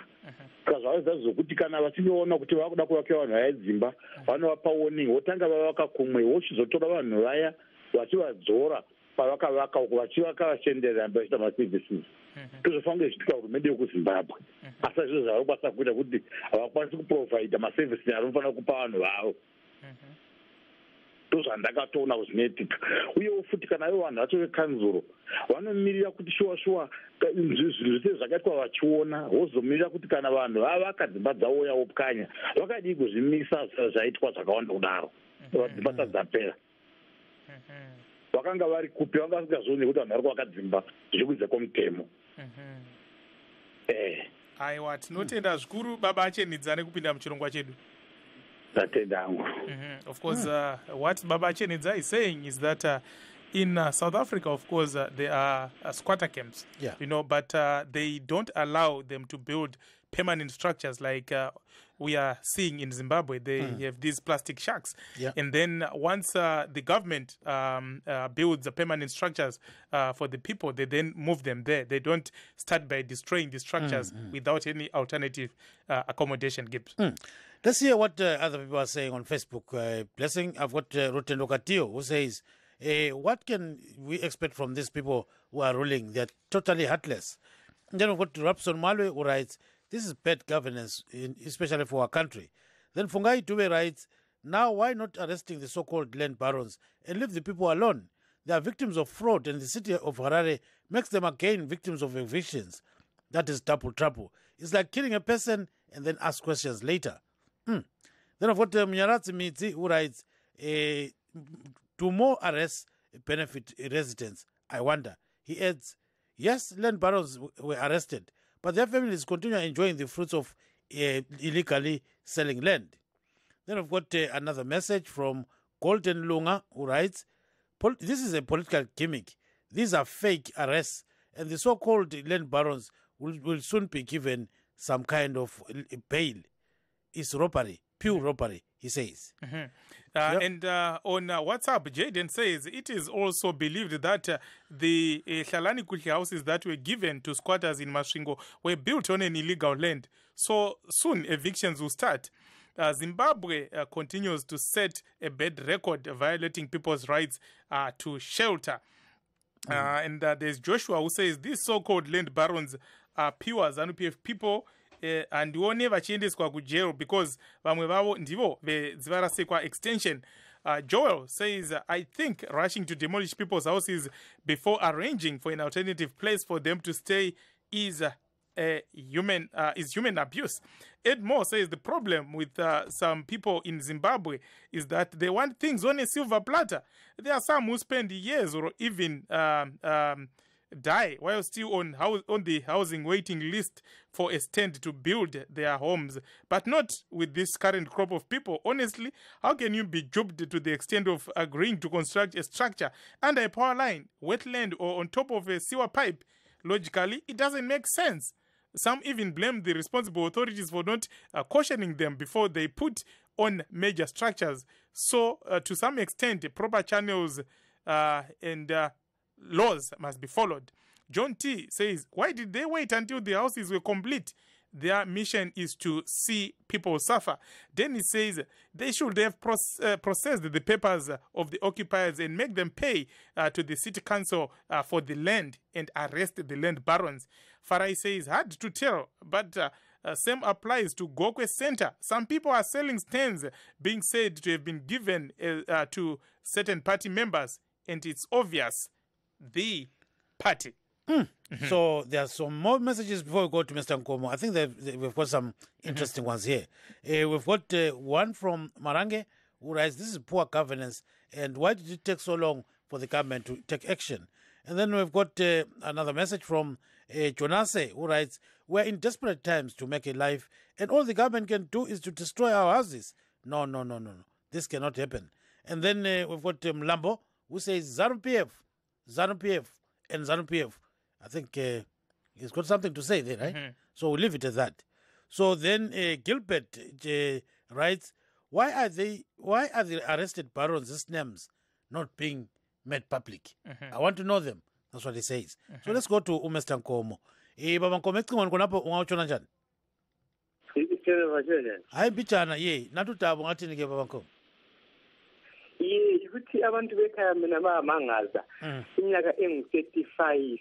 saka zvavaziva zvokuti kana vachinoona kuti vakuda kuvakira vanhu vaya dzimba vanovapa warning votanga vavaka kumwe vochizotora vanhu vaya vachivadzora pavakavaka uko vachivaka vachienderera mberi vachiita maservices tozvofanira zvichiitika hurumende yekuzimbabwe asi zviro zvavanokwanisa kuita kuti havakwanisi kuprovhaidha maservices anofanira kupa vanhu vavo ndozvandakatoona kuzvinoitika uyewo futi kana ivo vanhu vacho vekanzuro vanomirira kuti shuwa zvinhu zvese zvakaitwa vachiona vozomirira kuti kana vanhu vavaka dzimba dzavo yavo pwanya vakadii kuzvimisa zvaitwa zvakawanda kudaro dzimba dzati dzapera vakanga vari kupi vanga vasingazooni kuti vanhu vari kuvaka dzimba zvichikwidza kwomutemo aiwa tinotenda zvikuru baba achenedzane kupinda muchirongwa chedu. Of course, what Baba Chenedza is saying is that in South Africa, of course, there are squatter camps, you know, but they don't allow them to build permanent structures like we are seeing in Zimbabwe. They have these plastic shacks. And then once the government builds the permanent structures for the people, they then move them there. They don't start by destroying the structures without any alternative accommodation gives. Let's hear what other people are saying on Facebook. Blessing, I've got Rutendo Katio who says, what can we expect from these people who are ruling? They're totally heartless. And then we've got Rapson Malwe who writes, this is bad governance, especially for our country. Then Fungai Tube writes, now why not arresting the so-called land barons and leave the people alone? They are victims of fraud, and the city of Harare makes them again victims of evictions. That is double trouble. It's like killing a person and then ask questions later. Then I've got Mnyaratsi Mitzi who writes, do more arrests benefit residents? I wonder. He adds, yes, land barons were arrested, but their families continue enjoying the fruits of illegally selling land. Then I've got another message from Golden Lunga who writes, this is a political gimmick. These are fake arrests, and the so-called land barons will soon be given some kind of bail. It's robbery, pure robbery, he says. And on WhatsApp, Jaden says it is also believed that the Hlalani Kuhli houses that were given to squatters in Masvingo were built on an illegal land. So soon evictions will start. Zimbabwe continues to set a bad record, violating people's rights to shelter. And there's Joshua who says these so-called land barons are pure ZANU-PF people. And one vachiendeswa kujail because vamwe vavo ndivo vezivarasekwa extension. Joel says, I think rushing to demolish people's houses before arranging for an alternative place for them to stay is human abuse. Ed Moore says the problem with some people in Zimbabwe is that they want things on a silver platter. There are some who spend years or even die while still on the housing waiting list for a stand to build their homes, but not with this current crop of people. Honestly, how can you be duped to the extent of agreeing to construct a structure under a power line, wetland, or on top of a sewer pipe? Logically, it doesn't make sense. Some even blame the responsible authorities for not cautioning them before they put on major structures. So, to some extent, proper channels and laws must be followed. John T says, why did they wait until the houses were complete? Their mission is to see people suffer. Dennis says they should have processed the papers of the occupiers and make them pay to the city council for the land and arrest the land barons. Farai says, hard to tell, but same applies to Gokwe Center. Some people are selling stands being said to have been given to certain party members, and it's obvious the party. So there are some more messages before we go to Mr. Nkomo. I think we've got some interesting ones here. We've got one from Marange who writes, this is poor governance, and why did it take so long for the government to take action? And then we've got another message from Jonase who writes, we're in desperate times to make a life, and all the government can do is to destroy our houses. No. This cannot happen. And then we've got Mlambo, who says ZANU-PF, and ZANU-PF. I think he's got something to say there, right? So we'll leave it at that. So then Gilbert writes, why are the arrested barons' names not being made public? I want to know them. That's what he says. So let's go to Mr. Nkomo. Baba Nkomo, ecingweni khonapho ungawutshona njani? Hayi mbijana ye, natutaba ungathini ke Baba Nkomo? Ukuthi abantu bekhaya mina bayamangaza iminyaka engu-35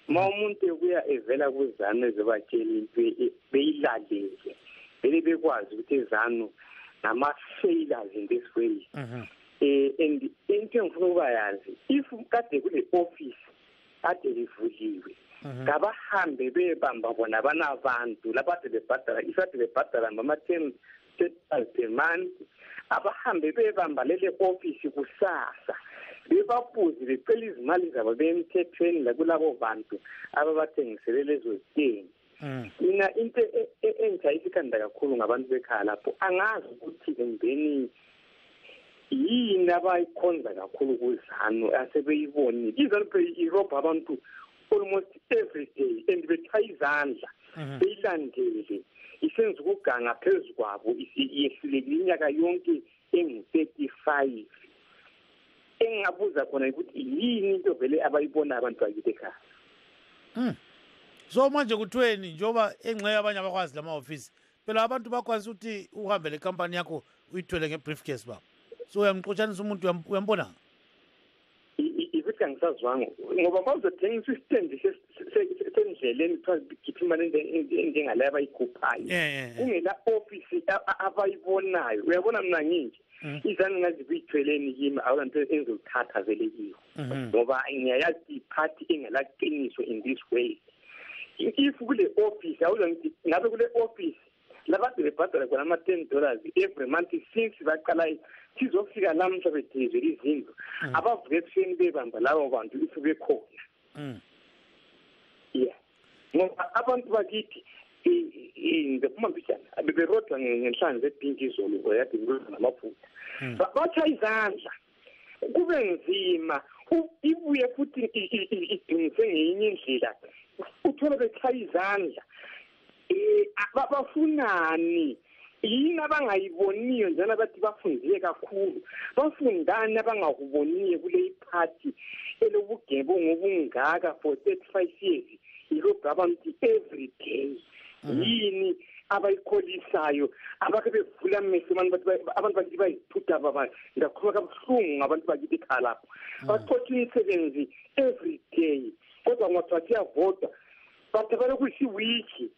ma umuntu ekuya evela kuzanu ezobatshela into beyilalele vele bekwazi ukuthi ezanu nama-failures in this way. And into engifuna ukuba yazi, if kade kule office kade livuliwe ngabahambe bebamba bona banabantu labade bebhadala ifade bebhadala ngama-10 per month, abahambe bebamba lele office kusasa bebabuze becela izimali zabo bemthethweni lakulabo bantu ababathengisele lezo zithengi. Mina into engijayisikhanda kakhulu ngabantu bekhaya lapho angazi ukuthi embeni yini abayikhonza kakhulu kuzanu asebeyibonile. izanu irobha abantu almost every day and betshaya izandla beyilandele isenza ukuganga phezu kwabo yehlulekile iminyaka yonke engu-35. Engingabuza khona ukuthi yini into vele abayibona abantu bakithi ekhaya. So manje kuthiweni njengoba engxenye abanye abakwazi lama-ofisi phela abantu bakwazi ukuthi uhambe le kampani yakho uyithwele nge-briefcase babo, so uyamxotshanisa umuntu uyambonanga ukuthi angisazwanga ngoba bazothengisa isitendi sendleleni kuthiwa khipha imali enjengaleyo abayikhuphayo kungela ofisi abayibonayo. Uyabona mina nginje izanu ngazi kuyithweleni kimi awulanto engizolithatha vele kiyo ngoba ngiyayazi iphathi engelaqiniso in this way. If kule office awuzangithi ngabe kule office labade bebhadala khona ama-$10 every month since baqala sizofika lamhla bedizwe izindlu abavuke ekuseni bebamba labo bantu if bekhona. Ngoba abantu bakithi ngiphuma mbijana beberodwa ngenhlanzi zepinki izolo ngoyade ngirodwa namaphutha batshaya izandla kube nzima ibuye futhi idungise ngenye indlela uthola betshaya izandla. Bafunani yini abangayiboniyo njalo bathi bafundile kakhulu bafundani abangakuboniyo kule iphathi elobugebengu obungaka for 35 years irobha abantu every day. Yini abayikholisayo abake bevula amehlo abantu bakithi bayithutha baba ngakhuluma kabuhlungu ngabantu bakithi ekhaya lapho bathotha imisebenzi every day kodwa ngathiwa siyavota bathi balokuyisi wiki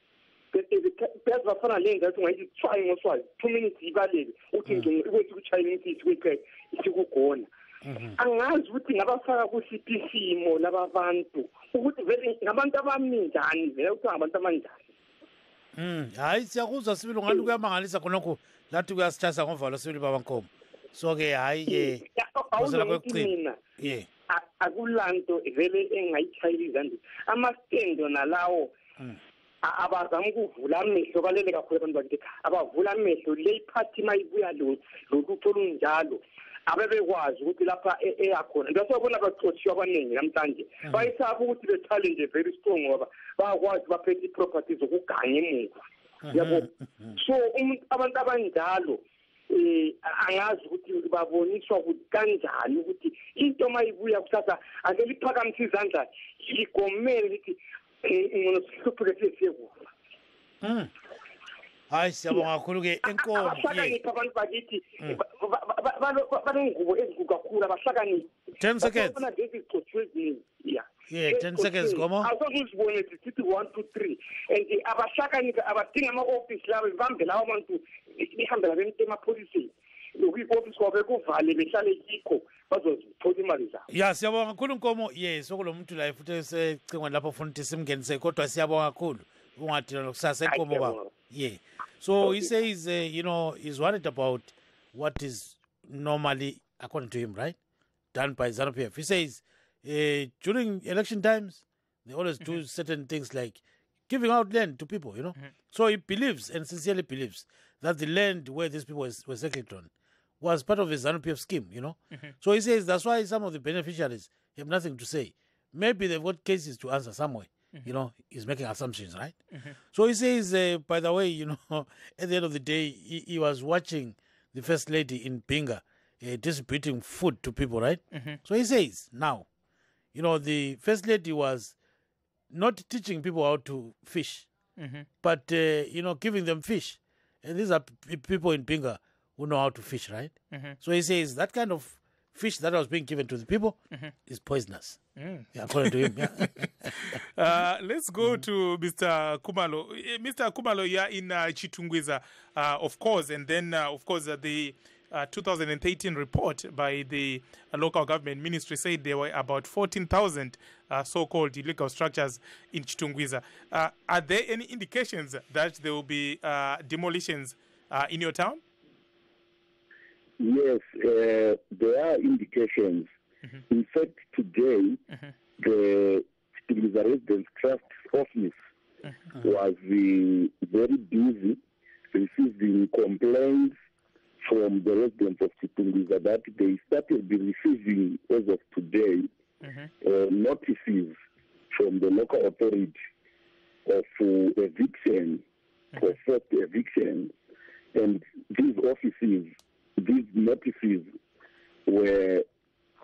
bese bafana lenza ukuthi ungayithi try ngoswazi 2 minutes ibalele uthi ngikwethi kuchayina imithi kwekhe isikugona. Angazi ukuthi ngabafaka kusiphi isimo laba bantu ukuthi vele ngabantu abaminjani vele ukuthi ngabantu abanjani. Hayi siyakuzwa sibili ngathi kuyamangalisa khonokho lathi kuyasithasa ngovalo sibili Baba Nkomo. So ke hayi ke uzela kwekucina akulanto vele engayichayila izandla amastendo nalawo abazama ukuvula amehlo balele kakhulu abantu bakithi abavula amehlo le iphathi mayibuya lolutho olunjalo abebekwazi ukuthi lapha eyakhona ngasibona abacotshiwa abaningi namhlanje bayisaba ukuthi be-challenge very strong ngoba bayakwazi baphethe i-properties zokuganga emuva yabo. So abantu abanjalo angazi ukuthi baboniswa ukuthi kanjani ukuthi into mayibuya kusasa ake liphakamise izandla ligomele lithi ngonosihlupheke sesiyekufa. Hayi siyabonga kakhulu ke Enkomo. Abahlakaniphi abantu bakithi banengubo ezinkulu kakhulu abahlakaniphi. 10 seconds. Bona ngezigcotshiwe eziningi. Yeah, 10 seconds Nkomo. Awuzibone sithi 1 2 3 and abahlakaniphi abadinga ama-office labo bambe lawo abantu behambela bemte emapholiseni lokwi-office kwabe kuvale behlale kikho bazozithola imali zabo. Ya siyabonga kakhulu Nkomo. Yes okulo muntu la futhi esecingweni lapho ufuna ukuthi simngenise kodwa siyabonga kakhulu ungadila nokusasa Enkomo baba. Yeah. So he says, he's worried about what is normally, according to him, right, done by ZANU-PF. He says, during election times, they always do certain things like giving out land to people, So he believes and sincerely believes that the land where these people were settled on was part of a ZANU-PF scheme, you know. So he says that's why some of the beneficiaries have nothing to say. Maybe they've got cases to answer somewhere. You know, he's making assumptions, right? So he says, by the way, you know, at the end of the day, he was watching the First Lady in Pinga distributing food to people, right? So he says, now, you know, the First Lady was not teaching people how to fish, but, you know, giving them fish. And these are people in Pinga who know how to fish, right? So he says that kind of fish that was being given to the people is poisonous. Yeah, according to him. Yeah. Let's go to Mr. Kumalo. Mr. Kumalo, you are in Chitungwiza, of course, and then, of course, the 2013 report by the local government ministry said there were about 14,000 so-called illegal structures in Chitungwiza. Are there any indications that there will be demolitions in your town? Yes, there are indications. In fact, today, the Chitungwiza Residence Trust office was very busy receiving complaints from the residents of Chitungwiza that they started receiving, as of today, notices from the local authority of eviction, for forced eviction, and these offices, these notices were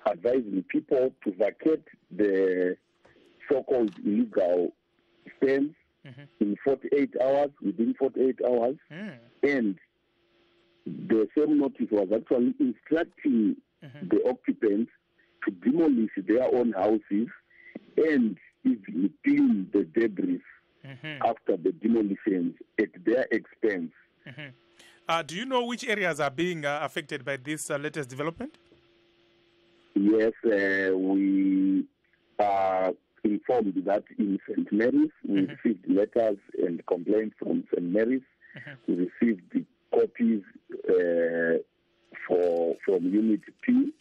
advising people to vacate the so-called illegal stands in 48 hours, within 48 hours, and the same notice was actually instructing the occupants to demolish their own houses and even clean the debris after the demolitions at their expense. Do you know which areas are being affected by this latest development? Yes, we are informed that in St. Mary's, we received letters and complaints from St. Mary's. We received the copies from Unit P.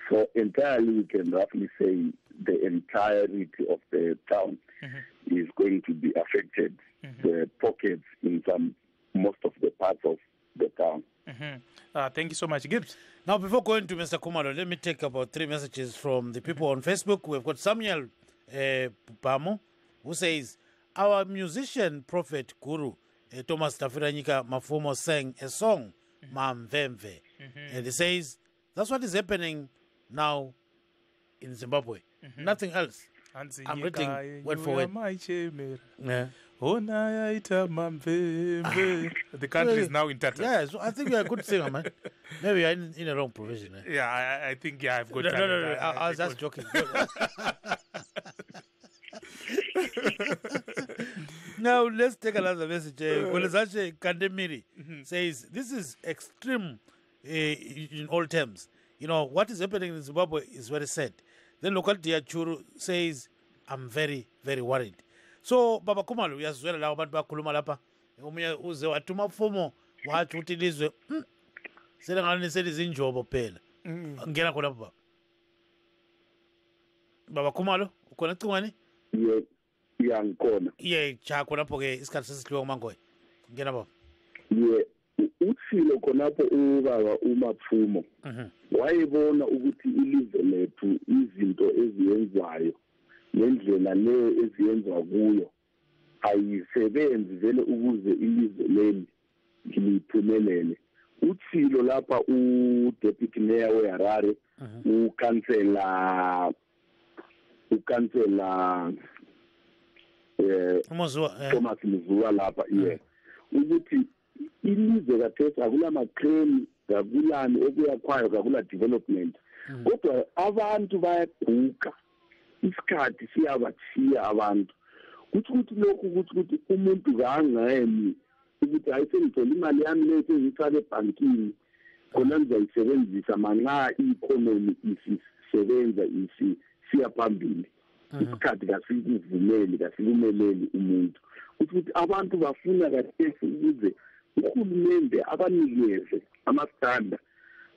So entirely, we can roughly say the entirety of the town is going to be affected. The pockets in most of the parts of the town. Thank you so much, Gibbs. Now, before going to Mr. Kumalo, let me take about 3 messages from the people on Facebook. We've got Samuel Bamo, who says, our musician prophet guru, Thomas Tafiranyika Mafumo, sang a song, Mamvemve. And he says, that's what is happening now in Zimbabwe. Nothing else. I'm reading word for word. Yeah. The country is now in tatters. Yeah, so I think you're a good singer, man. Maybe you're in the wrong profession. Eh? Yeah, I think, I've got No, I was just joking. Now, let's take another message. Gwelezache Kandemiri says, this is extreme in all terms. You know, what is happening in Zimbabwe is very sad. Then locality Churu says, I'm very, very worried. So, Baba Kumalo, uyazwela la abantu bakhuluma lapha. Omunye uze wathuma fomo wathi uthi lizwe sele ngani selizinjobo phela. Ngena khona baba. Baba Kumalo, ukhona ecingweni? Yeah, ngikhona. Yeah, cha khona lapho ke isikhathi sesidliwa kumangoye. Ngena baba. Yeah, uthilo khonapho ubaba uMaphumo. Wayebona ukuthi ilizwe lethu izinto eziyenzayo nendlela leyo eziyenzwa kuyo ayisebenzi vele ukuze ilizwe leli liphumelele. Uthilo lapha u-deputy mayor weHarare ukansela Thomas Muzua lapha ukuthi ilizwe kathesi akulamaqheni kakulani okuyakwayo kakula development kodwa abantu bayaguqa isikhathi siyabathiya abantu ukuthi lokhu ukuthi umuntu kangayemi ukuthi ayisengithola imali yami leyo engiyitshala ebhankini khona ngizayisebenzisa manxa i-economy isisebenza siya phambili isikhathi kasikuvumeli kasikumeleli umuntu ukuthi abantu bafuna kathesi ukuze uhulumende abanikeze amasitanda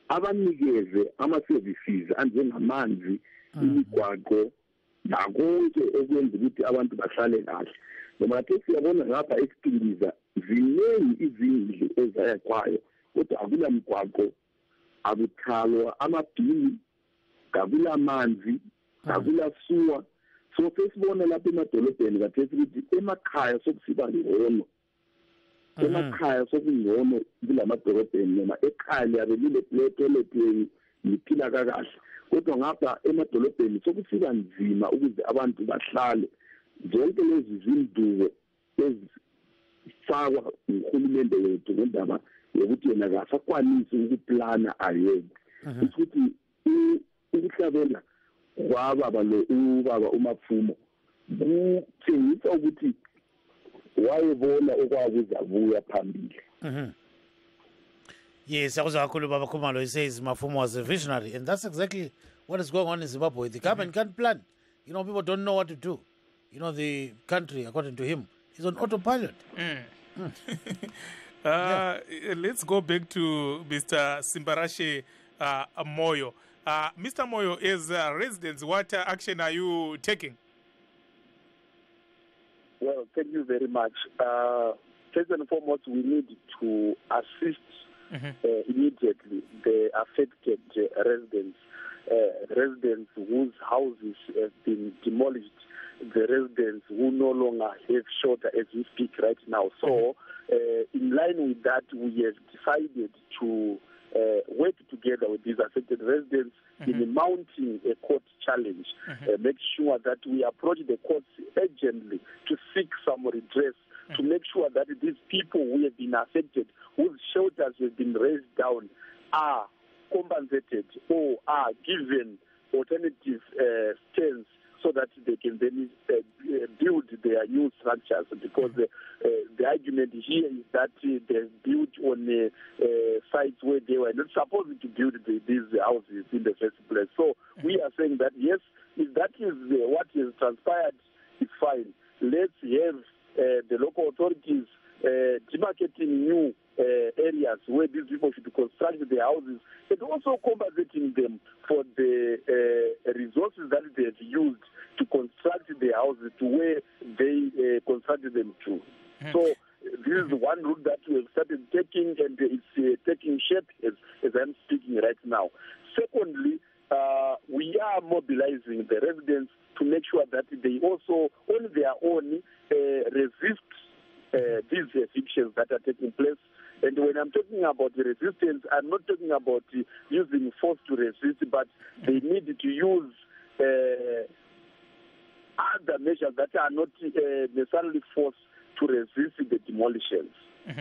abanikeze ama-services anjengamanzi imigwaqo nakonke okwenza ukuthi abantu bahlale kahle noma ke siyabona ngapha eStiliza ziningi izindlu ezayakwayo kodwa akula mgwaqo akuthalwa amabhini, kakula manzi, kakula suwa. So sesibona lapha emadolobheni kathesi ukuthi emakhaya sokusiba ngcono. Emakhaya sokungcono kulamadolobheni noma ekhaya liyabelile toilet liphila kakahle. Kodwa ngapha emadolobheni sokusiba nzima ukuze abantu bahlale. Zonke lezi zindubo ezifakwa uhulumende wethu ngendaba yokuthi yena akasakwanisi ukuplana ayeke. Ukuthi ukuhlabela ubaba uMapfumo kutshengisa ukuthi wayebona okwakuzabuya phambili. Yes, Baba Khumalo, he says Mapfumo was a visionary, and that's exactly what is going on in Zimbabwe. The government can't plan. You know, people don't know what to do. You know, the country, according to him, is on autopilot. Let's go back to Mr. Simbarashe Moyo. Mr. Moyo, as residents, what action are you taking? Well, thank you very much. First and foremost, we need to assist immediately the affected residents whose houses have been demolished, the residents who no longer have shelter as we speak right now. So, in line with that, we have decided to work together with these affected residents in mounting a court challenge, make sure that we approach the courts urgently to seek some redress, to make sure that these people who have been affected, whose shelters have been raised down, are compensated or are given alternative stands so that they can then build their new structures. Because the argument here is that they're built on sites where they were not supposed to build these houses in the first place. So we are saying that, yes, if that is what is transpired, it's fine. Let's have the local authorities demarcating new areas where these people should construct their houses, and also compensating them for the resources that they have used to construct their houses to where they constructed them to. So this is one route that we have started taking, and it's taking shape as I'm speaking right now. Secondly, we are mobilizing the residents to make sure that they also, on their own, resist these evictions that are taking place. And when I'm talking about the resistance, I'm not talking about using force to resist, but they need to use other measures that are not necessarily forced to resist the demolitions.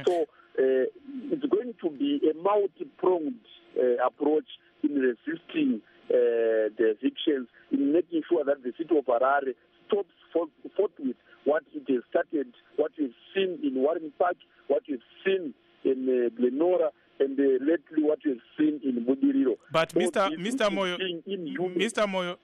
So it's going to be a multi-pronged approach in resisting the evictions, in making sure that the city of Harare stops forthwith what it has started, what we've seen in Warren Park, what we've seen in Glenora, and lately what we've seen in Budiriro. But so Mr. Moyo,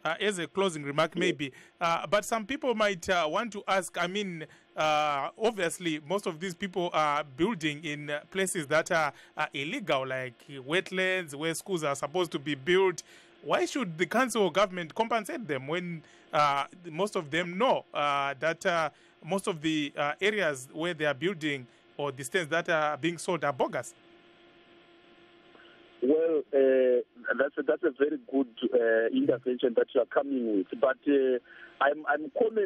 as a closing remark, maybe, but some people might want to ask, I mean, obviously, most of these people are building in places that are illegal, like wetlands, where schools are supposed to be built. Why should the council or government compensate them when most of them know that most of the areas where they are building or the stands that are being sold are bogus? Well, that's a very good intervention that you are coming with, but I'm commenting